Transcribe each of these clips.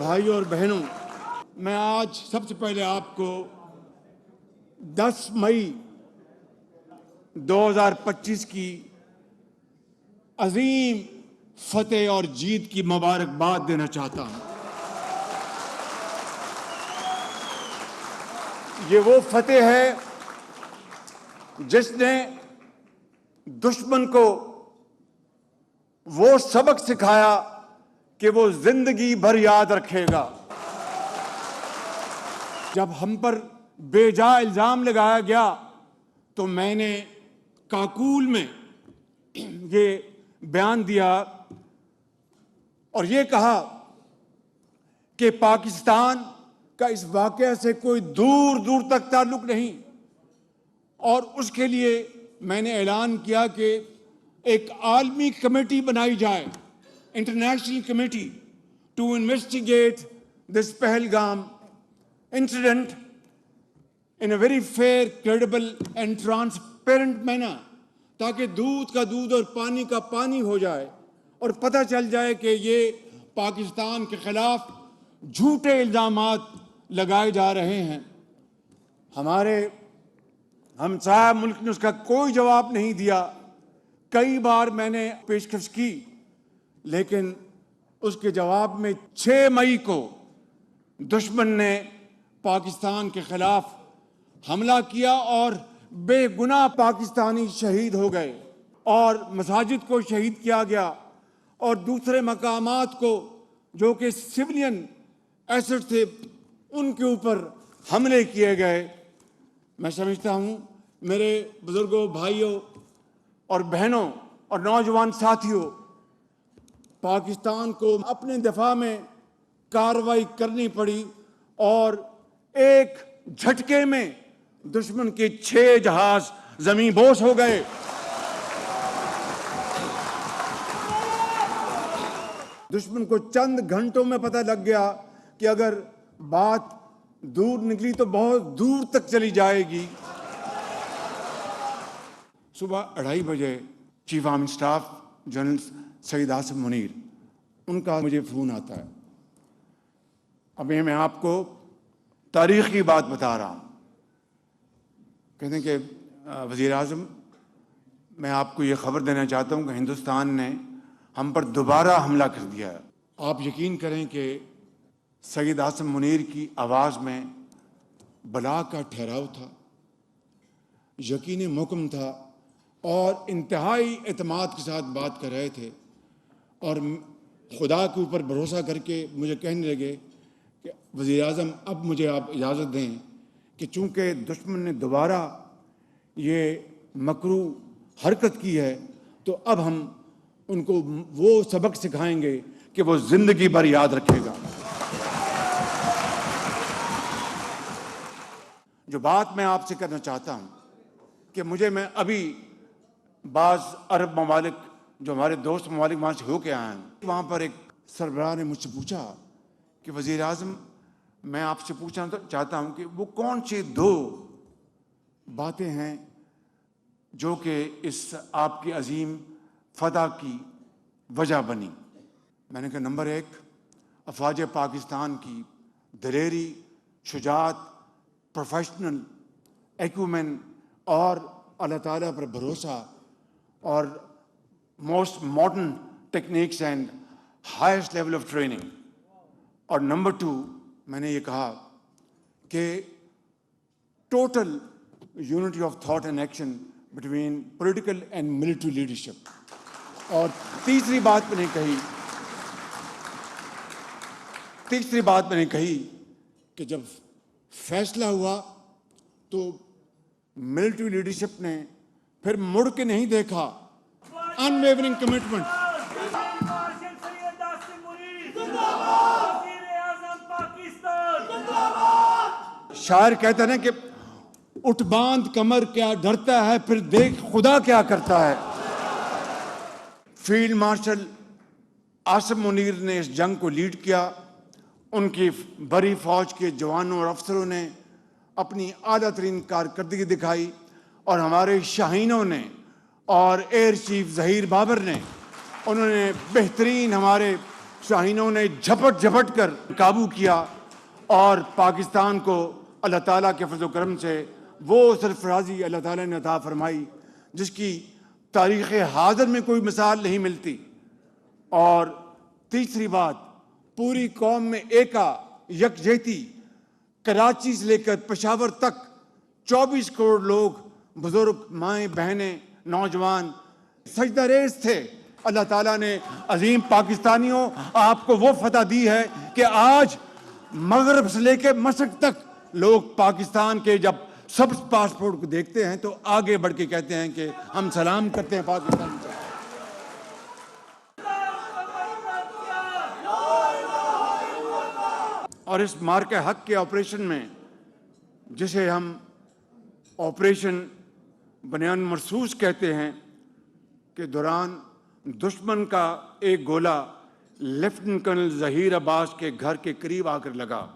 بھائیوں اور بہنوں، میں آج سب سے پہلے آپ کو 10 مئی 2025 کی عظیم فتح اور جیت کی مبارکباد دینا چاہتا ہوں۔ یہ وہ فتح ہے جس نے دشمن کو وہ سبق سکھایا کہ وہ زندگی بھر یاد رکھے گا۔ جب ہم پر بے جا الزام لگایا گیا تو میں نے کاکول میں یہ بیان دیا اور یہ کہا کہ پاکستان کا اس واقعے سے کوئی دور دور تک تعلق نہیں، اور اس کے لیے میں نے اعلان کیا کہ ایک عالمی کمیٹی بنائی جائے، international committee, to investigate this Pahalgam incident in a very fair, credible and transparent manner، تاکہ دودھ کا دودھ اور پانی کا پانی ہو جائے اور پتہ چل جائے کہ یہ پاکستان کے خلاف جھوٹے الزامات لگائے جا رہے ہیں۔ ہمارے ہمسایہ ملک نے اس کا کوئی جواب نہیں دیا۔ کئی بار میں نے پیشکش کی، لیکن اس کے جواب میں 6 مئی کو دشمن نے پاکستان کے خلاف حملہ کیا اور بے گناہ پاکستانی شہید ہو گئے، اور مساجد کو شہید کیا گیا، اور دوسرے مقامات کو جو کہ سویلین ایسٹ تھے ان کے اوپر حملے کیے گئے۔ میں سمجھتا ہوں میرے بزرگوں، بھائیوں اور بہنوں اور نوجوان ساتھیوں، پاکستان کو اپنے دفاع میں کارروائی کرنی پڑی اور ایک جھٹکے میں دشمن کے 6 جہاز زمین بوس ہو گئے۔ دشمن کو چند گھنٹوں میں پتہ لگ گیا کہ اگر بات دور نکلی تو بہت دور تک چلی جائے گی۔ صبح 2:30 بجے chief army staff general Syed Asim Munir, ان کا مجھے فون آتا ہے۔ ابھی میں آپ کو تاریخ کی بات بتا رہا ہوں۔ کہتے ہیں کہ وزیر اعظم، میں آپ کو یہ خبر دینا چاہتا ہوں کہ ہندوستان نے ہم پر دوبارہ حملہ کر دیا ہے۔ آپ یقین کریں کہ سید عاصم منیر کی آواز میں بلا کا ٹھہراؤ تھا، یقین محکم تھا، اور انتہائی اعتماد کے ساتھ بات کر رہے تھے، اور خدا کے اوپر بھروسہ کر کے مجھے کہنے لگے کہ وزیر اعظم، اب مجھے آپ اجازت دیں کہ چونکہ دشمن نے دوبارہ یہ مکروہ حرکت کی ہے تو اب ہم ان کو وہ سبق سکھائیں گے کہ وہ زندگی بھر یاد رکھے گا۔ جو بات میں آپ سے کرنا چاہتا ہوں کہ میں ابھی بعض عرب ممالک جو ہمارے دوست ممالک وہاں سے ہو کے آئے ہیں، وہاں پر ایک سربراہ نے مجھ سے پوچھا کہ وزیر اعظم، میں آپ سے پوچھنا چاہتا ہوں کہ وہ کون سی 2 باتیں ہیں جو کہ اس آپ کی عظیم فتح کی وجہ بنی۔ میں نے کہا نمبر 1، افواج پاکستان کی دلیری، شجاعت، پروفیشنل ایکومن اور اللہ تعالیٰ پر بھروسہ اور most modern techniques and highest level of training. اور نمبر 2، میں نے یہ کہا کہ total unity of thought and action between political and military leadership. اور تیسری بات میں نے کہی کہ جب فیصلہ ہوا تو ملٹری لیڈرشپ نے پھر مڑ کے نہیں دیکھا، انویورنگ کمٹمنٹ۔ شاعر کہتے ہیں کہ اٹھ باندھ کمر کیا ڈرتا ہے، پھر دیکھ خدا کیا کرتا ہے۔ فیلڈ مارشل عاصم منیر نے اس جنگ کو لیڈ کیا۔ ان کی بڑی فوج کے جوانوں اور افسروں نے اپنی اعلیٰ ترین کارکردگی دکھائی، اور ہمارے شاہینوں نے اور ایئر چیف ظہیر بابر نے، انہوں نے بہترین ہمارے شاہینوں نے جھپٹ جھپٹ کر قابو کیا اور پاکستان کو اللہ تعالیٰ کے فضل و کرم سے وہ سرفرازی اللہ تعالیٰ نے عطا فرمائی جس کی تاریخ حاضر میں کوئی مثال نہیں ملتی۔ اور تیسری بات، پوری قوم میں ایکا یکجہتی، کراچی سے لے کر پشاور تک 24 کروڑ لوگ، بزرگ، مائیں، بہنیں، نوجوان سجدہ ریز تھے۔ اللہ تعالیٰ نے عظیم پاکستانیوں آپ کو وہ فتح دی ہے کہ آج مغرب سے لے کے مشرق تک لوگ پاکستان کے جب سبز پاسپورٹ کو دیکھتے ہیں تو آگے بڑھ کے کہتے ہیں کہ ہم سلام کرتے ہیں پاکستان سے۔ اور اس مارکہ حق کے آپریشن میں، جسے ہم آپریشن بنیان مرصوص کہتے ہیں، کے دوران دشمن کا ایک گولہ لیفٹنٹ کرنل ظہیر عباس کے گھر کے قریب آ کر لگا،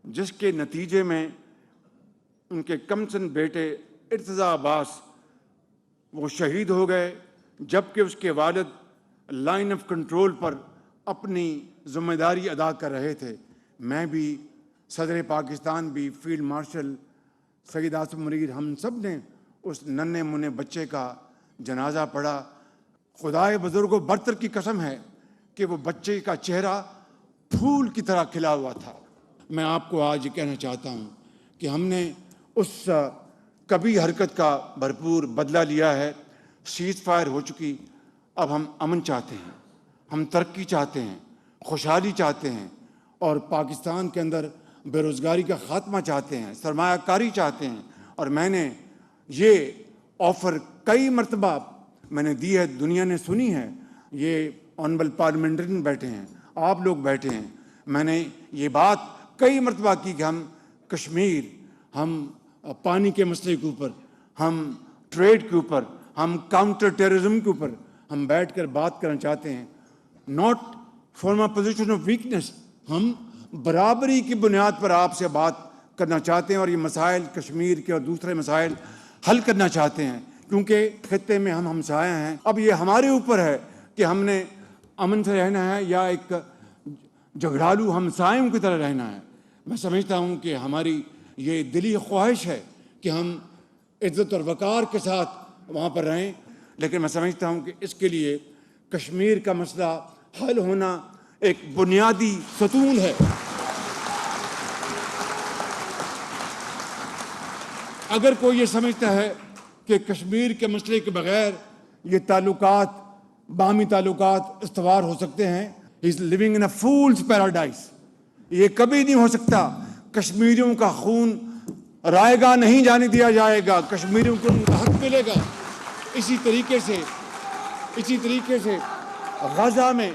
جس کے نتیجے میں ان کے کمسن بیٹے ارتضیٰ عباس وہ شہید ہو گئے، جبکہ اس کے والد لائن آف کنٹرول پر اپنی ذمہ داری ادا کر رہے تھے۔ میں بھی، صدر پاکستان بھی، فیلڈ مارشل سید آصف منیر، ہم سب نے اس ننھے منھے بچے کا جنازہ پڑھا۔ خدائے بزرگ و برتر کی قسم ہے کہ وہ بچے کا چہرہ پھول کی طرح کھلا ہوا تھا۔ میں آپ کو آج یہ کہنا چاہتا ہوں کہ ہم نے اس کبھی حرکت کا بھرپور بدلہ لیا ہے۔ سیز فائر ہو چکی، اب ہم امن چاہتے ہیں، ہم ترقی چاہتے ہیں، خوشحالی چاہتے ہیں، اور پاکستان کے اندر بے روزگاری کا خاتمہ چاہتے ہیں، سرمایہ کاری چاہتے ہیں۔ اور میں نے یہ آفر کئی مرتبہ میں نے دی ہے، دنیا نے سنی ہے، یہ آنریبل پارلیمنٹرین بیٹھے ہیں، آپ لوگ بیٹھے ہیں، میں نے یہ بات کئی مرتبہ کی کہ ہم کشمیر، ہم پانی کے مسئلے کے اوپر، ہم ٹریڈ کے اوپر، ہم کاؤنٹر ٹیررزم کے اوپر ہم بیٹھ کر بات کرنا چاہتے ہیں، not from a position of weakness, ہم برابری کی بنیاد پر آپ سے بات کرنا چاہتے ہیں اور یہ مسائل کشمیر کے اور دوسرے مسائل حل کرنا چاہتے ہیں، کیونکہ خطے میں ہم ہمسایہ ہیں۔ اب یہ ہمارے اوپر ہے کہ ہم نے امن سے رہنا ہے یا ایک جھگڑالو ہمسایوں کی طرح رہنا ہے۔ میں سمجھتا ہوں کہ ہماری یہ دلی خواہش ہے کہ ہم عزت اور وقار کے ساتھ وہاں پر رہیں، لیکن میں سمجھتا ہوں کہ اس کے لیے کشمیر کا مسئلہ حل ہونا ایک بنیادی ستون ہے۔ اگر کوئی یہ سمجھتا ہے کہ کشمیر کے مسئلے کے بغیر یہ تعلقات، باہمی تعلقات استوار ہو سکتے ہیں، he is living in a fool's paradise۔ یہ کبھی نہیں ہو سکتا۔ کشمیریوں کا خون رائے گا نہیں جانے دیا جائے گا، کشمیریوں کو ان کا حق ملے گا۔ اسی طریقے سے غزہ میں